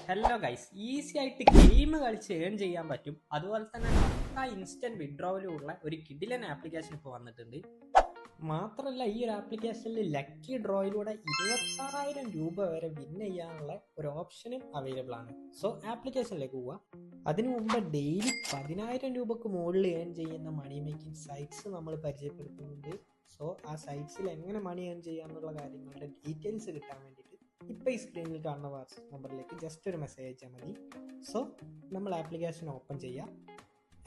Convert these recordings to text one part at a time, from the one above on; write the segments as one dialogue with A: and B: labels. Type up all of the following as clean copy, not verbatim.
A: Hello guys, easy ആയിട്ട് game കളിച്ച് earn ചെയ്യാൻ പറ്റും. അതുപോലെ തന്നെ പക്ക ഇൻസ്റ്റന്റ് വിഡ്രോവലുള്ള ഒരു കിഡിലൻ ആപ്ലിക്കേഷൻ ഇപ്പോൾ വന്നിട്ടുണ്ട്. മാത്രമല്ല, ഈ ഒരു ആപ്ലിക്കേഷനിൽ ലക്കി ഡ്രോയിലൂടെ 26,000 രൂപ വരെ വിൻ ചെയ്യാനുള്ള ഒരു ഓപ്ഷനും അവൈലബിൾ ആണ്. സോ ആപ്ലിക്കേഷനിലേക്ക് പോവുക. അതിനു മുമ്പ് ഡെയിലി 10,000 രൂപക്ക് മുകളിൽ ഏൺ ചെയ്യുന്ന മണി മേക്കിംഗ് സൈറ്റ്സ് നമ്മൾ പരിചയപ്പെടുത്തുന്നുണ്ട്. സോ ആ സൈറ്റ്സിൽ എങ്ങനെ മണി ഏൺ ചെയ്യാന്നുള്ള കാര്യങ്ങളുടെ ഡീറ്റെയിൽസ് കിട്ടാൻ വേണ്ടിയിട്ട് ഇപ്പോൾ ഈ സ്ക്രീനിൽ കാണുന്ന വാട്സ്ആപ്പ് നമ്പറിലേക്ക് ജസ്റ്റ് ഒരു മെസ്സേജ് അയച്ചാൽ മതി. സോ നമ്മൾ ആപ്ലിക്കേഷൻ ഓപ്പൺ ചെയ്യാം.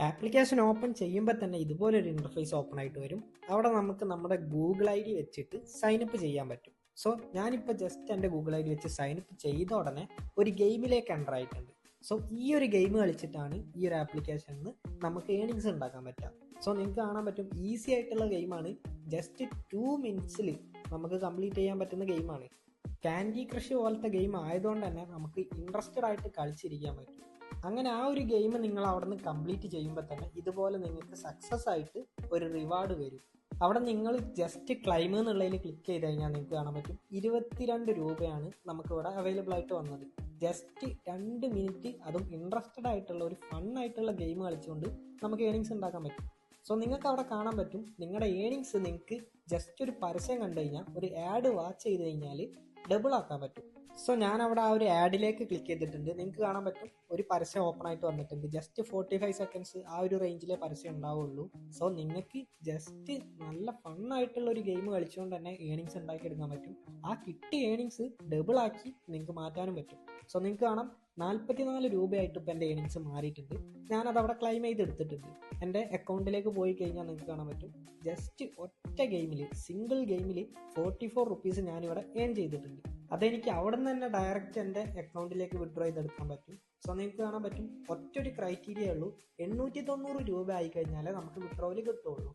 A: ആപ്ലിക്കേഷൻ ഓപ്പൺ ചെയ്യുമ്പോൾ തന്നെ ഇതുപോലൊരു ഇൻ്റർഫേസ് ഓപ്പൺ ആയിട്ട് വരും. അവിടെ നമുക്ക് നമ്മുടെ ഗൂഗിൾ ID വെച്ചിട്ട് സൈനപ്പ് ചെയ്യാൻ പറ്റും. സോ ഞാനിപ്പോൾ ജസ്റ്റ് എൻ്റെ ഗൂഗിൾ ID വെച്ച് സൈനപ്പ് ചെയ്ത ഉടനെ ഒരു ഗെയിമിലേക്ക് എൻ്റർ ആയിട്ടുണ്ട്. സോ ഈ ഒരു ഗെയിം കളിച്ചിട്ടാണ് ഈ ഒരു ആപ്ലിക്കേഷനിൽ നിന്ന് നമുക്ക് ഏണിങ്സ് ഉണ്ടാക്കാൻ പറ്റുക. സോ നിങ്ങൾക്ക് കാണാൻ പറ്റും, ഈസി ആയിട്ടുള്ള ഗെയിമാണ്. ജസ്റ്റ് 2 മിനിറ്റ്സിൽ നമുക്ക് കംപ്ലീറ്റ് ചെയ്യാൻ പറ്റുന്ന ഗെയിമാണ്. ക്യാൻഡി ക്രഷ് പോലത്തെ ഗെയിം ആയതുകൊണ്ട് തന്നെ നമുക്ക് ഇൻട്രസ്റ്റഡ് ആയിട്ട് കളിച്ചിരിക്കാൻ പറ്റും. അങ്ങനെ ആ ഒരു ഗെയിം നിങ്ങൾ അവിടെ നിന്ന് കംപ്ലീറ്റ് ചെയ്യുമ്പോൾ തന്നെ ഇതുപോലെ നിങ്ങൾക്ക് സക്സസ് ആയിട്ട് ഒരു റിവാർഡ് വരും. അവിടെ നിങ്ങൾ ജസ്റ്റ് ക്ലൈം എന്നുള്ളതിൽ ക്ലിക്ക് ചെയ്ത് കഴിഞ്ഞാൽ നിങ്ങൾക്ക് കാണാൻ പറ്റും 22 രൂപയാണ് നമുക്കിവിടെ അവൈലബിൾ ആയിട്ട് വന്നത്. ജസ്റ്റ് 2 മിനിറ്റ്, അതും ഇൻട്രസ്റ്റഡ് ആയിട്ടുള്ള ഒരു ഫൺ ആയിട്ടുള്ള ഗെയിം കളിച്ചുകൊണ്ട് നമുക്ക് ഏണിങ്സ് ഉണ്ടാക്കാൻ പറ്റും. സോ നിങ്ങൾക്ക് അവിടെ കാണാൻ പറ്റും നിങ്ങളുടെ ഏണിങ്സ് നിങ്ങൾക്ക് ജസ്റ്റ് ഒരു പരസ്യം കണ്ടു കഴിഞ്ഞാൽ, ഒരു ആഡ് വാച്ച് ചെയ്ത് കഴിഞ്ഞാൽ ഡബിൾ ആക്കാൻ പറ്റും. സോ ഞാൻ അവിടെ ആ ഒരു ആഡിലേക്ക് ക്ലിക്ക് ചെയ്തിട്ടുണ്ട്. നിങ്ങൾക്ക് കാണാൻ പറ്റും ഒരു പരസ്യം ഓപ്പൺ ആയിട്ട് വന്നിട്ടുണ്ട്. ജസ്റ്റ് 45 സെക്കൻഡ്സ് ആ ഒരു റേഞ്ചിലെ പരസ്യം ഉണ്ടാവുള്ളൂ. സോ നിങ്ങൾക്ക് ജസ്റ്റ് നല്ല ഫണ്ണായിട്ടുള്ള ഒരു ഗെയിം കളിച്ചുകൊണ്ട് തന്നെ ഏണിങ്സ് ഉണ്ടാക്കിയെടുക്കാൻ പറ്റും. ആ കിട്ടിയ ഏണിങ്സ് ഡബിൾ ആക്കി നിങ്ങൾക്ക് മാറ്റാനും പറ്റും. സോ നിങ്ങൾക്ക് കാണാം 44 രൂപയായിട്ട് ഇപ്പോൾ എൻ്റെ ഏണിങ്സ് മാറിയിട്ടുണ്ട്. ഞാനത് അവിടെ ക്ലെയിം ചെയ്തെടുത്തിട്ടുണ്ട്. എൻ്റെ അക്കൗണ്ടിലേക്ക് പോയി കഴിഞ്ഞാൽ നിങ്ങൾക്ക് കാണാൻ പറ്റും ജസ്റ്റ് ഒറ്റ ഗെയിമിൽ, സിംഗിൾ ഗെയിമിൽ 44 റുപ്പീസ് ഞാനിവിടെ ഏൺ ചെയ്തിട്ടുണ്ട്. അതെനിക്ക് അവിടെ നിന്ന് തന്നെ ഡയറക്റ്റ് എൻ്റെ അക്കൗണ്ടിലേക്ക് വിഡ്രോ ചെയ്തെടുക്കാൻ പറ്റും. സോ നിങ്ങൾക്ക് കാണാൻ പറ്റും ഒറ്റൊരു ക്രൈറ്റീരിയ ഉള്ളൂ, 890 രൂപ ആയി കഴിഞ്ഞാലേ നമുക്ക് വിഡ്രോയിൽ കിട്ടുള്ളൂ.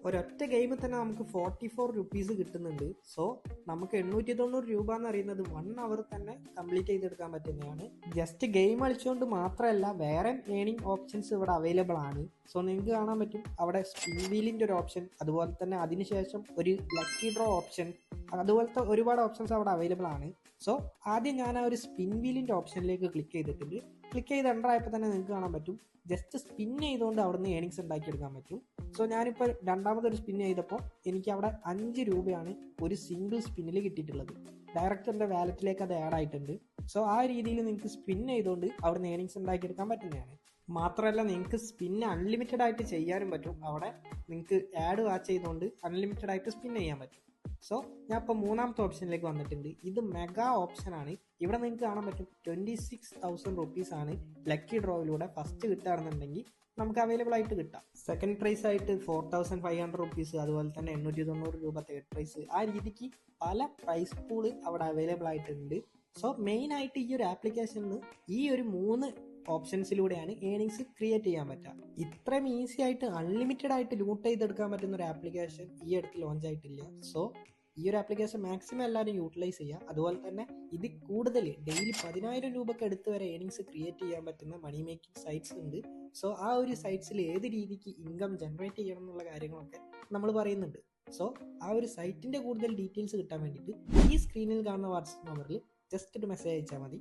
A: ഒരൊറ്റ ഗെയിമിൽ തന്നെ നമുക്ക് 44 റുപ്പീസ് കിട്ടുന്നുണ്ട്. സോ നമുക്ക് 890 രൂപ എന്ന് പറയുന്നത് 1 അവർ തന്നെ കംപ്ലീറ്റ് ചെയ്തെടുക്കാൻ പറ്റുന്നതാണ്. ജസ്റ്റ് ഗെയിം കളിച്ചുകൊണ്ട് മാത്രമല്ല, വേറെ ഏണിംഗ് ഓപ്ഷൻസ് ഇവിടെ അവൈലബിൾ ആണ്. സോ നിങ്ങൾക്ക് കാണാൻ പറ്റും അവിടെ സ്പിൻ വീലിൻ്റെ ഒരു ഓപ്ഷൻ, അതുപോലെ തന്നെ അതിനുശേഷം ഒരു ലക്കി ഡ്രോ ഓപ്ഷൻ, അതുപോലത്തെ ഒരുപാട് ഓപ്ഷൻസ് അവിടെ അവൈലബിൾ ആണ്. സോ ആദ്യം ഞാൻ ആ ഒരു സ്പിൻ വീലിൻ്റെ ഓപ്ഷനിലേക്ക് ക്ലിക്ക് ചെയ്തിട്ടുണ്ട്. ക്ലിക്ക് ചെയ്ത് എൻ്റർ ആയപ്പോൾ തന്നെ നിങ്ങൾക്ക് കാണാൻ പറ്റും ജസ്റ്റ് സ്പിൻ ചെയ്തുകൊണ്ട് അവിടെ നിന്ന് ഏണിങ്സ് ഉണ്ടാക്കിയെടുക്കാൻ പറ്റും. സോ ഞാനിപ്പോൾ രണ്ടാമതൊരു സ്പിൻ ചെയ്തപ്പോൾ എനിക്ക് അവിടെ 5 രൂപയാണ് ഒരു സിംഗിൾ സ്പിന്നിൽ കിട്ടിയിട്ടുള്ളത്. ഡയറക്റ്റ് എൻ്റെ വാലറ്റിലേക്ക് അത് ആഡ് ആയിട്ടുണ്ട്. സോ ആ രീതിയിൽ നിങ്ങൾക്ക് സ്പിൻ ചെയ്തുകൊണ്ട് അവിടെ നിന്ന് ഏണിങ്സ് ഉണ്ടാക്കിയെടുക്കാൻ പറ്റുന്നതാണ്. മാത്രമല്ല, നിങ്ങൾക്ക് സ്പിൻ അൺലിമിറ്റഡ് ആയിട്ട് ചെയ്യാനും പറ്റും. അവിടെ നിങ്ങൾക്ക് ആഡ് വാച്ച് ചെയ്തുകൊണ്ട് അൺലിമിറ്റഡ് ആയിട്ട് സ്പിൻ ചെയ്യാൻ പറ്റും. സോ ഞാൻ ഇപ്പോൾ മൂന്നാമത്തെ ഓപ്ഷനിലേക്ക് വന്നിട്ടുണ്ട്. ഇത് മെഗാ ഓപ്ഷനാണ്. ഇവിടെ നിങ്ങൾക്ക് കാണാൻ പറ്റും 26,000 റുപ്പീസാണ് ലക്കി ഡ്രോയിലൂടെ ഫസ്റ്റ് കിട്ടുകയാണെന്നുണ്ടെങ്കിൽ നമുക്ക് അവൈലബിൾ ആയിട്ട് കിട്ടാം. സെക്കൻഡ് പ്രൈസ് ആയിട്ട് 4,500 റുപ്പീസ്, അതുപോലെ തന്നെ 890 രൂപ തേർഡ് പ്രൈസ്. ആ രീതിക്ക് പല പ്രൈസ് പൂള് അവിടെ അവൈലബിൾ ആയിട്ടുണ്ട്. സോ മെയിനായിട്ട് ഈ ഒരു ആപ്ലിക്കേഷനിൽ ഈ ഒരു 3 ഓപ്ഷൻസിലൂടെയാണ് ഏണിങ്സ് ക്രിയേറ്റ് ചെയ്യാൻ പറ്റുക. ഇത്രയും ഈസി ആയിട്ട് അൺലിമിറ്റഡ് ആയിട്ട് ലൂട്ട് ചെയ്തെടുക്കാൻ പറ്റുന്ന ഒരു ആപ്ലിക്കേഷൻ ഈ അടുത്ത് ലോഞ്ച് ആയിട്ടില്ല. സോ ഈ ഒരു ആപ്ലിക്കേഷൻ മാക്സിമം എല്ലാവരും യൂട്ടിലൈസ് ചെയ്യുക. അതുപോലെ തന്നെ ഇത് കൂടുതൽ ഡെയിലി 10,000 രൂപയ്ക്ക് അടുത്ത് വരെ ഏണിങ്സ് ക്രിയേറ്റ് ചെയ്യാൻ പറ്റുന്ന മണി മേക്കിംഗ് സൈറ്റ്സ് ഉണ്ട്. സോ ആ ഒരു സൈറ്റ്സിൽ ഏത് രീതിക്ക് ഇൻകം ജനറേറ്റ് ചെയ്യണം എന്നുള്ള കാര്യങ്ങളൊക്കെ നമ്മൾ പറയുന്നുണ്ട്. സോ ആ ഒരു സൈറ്റിൻ്റെ കൂടുതൽ ഡീറ്റെയിൽസ് കിട്ടാൻ വേണ്ടിയിട്ട് ഈ സ്ക്രീനിൽ കാണുന്ന വാട്സ്ആപ്പ് നമ്പറിൽ ജസ്റ്റ് ഒരു മെസ്സേജ് അയച്ചാൽ മതി.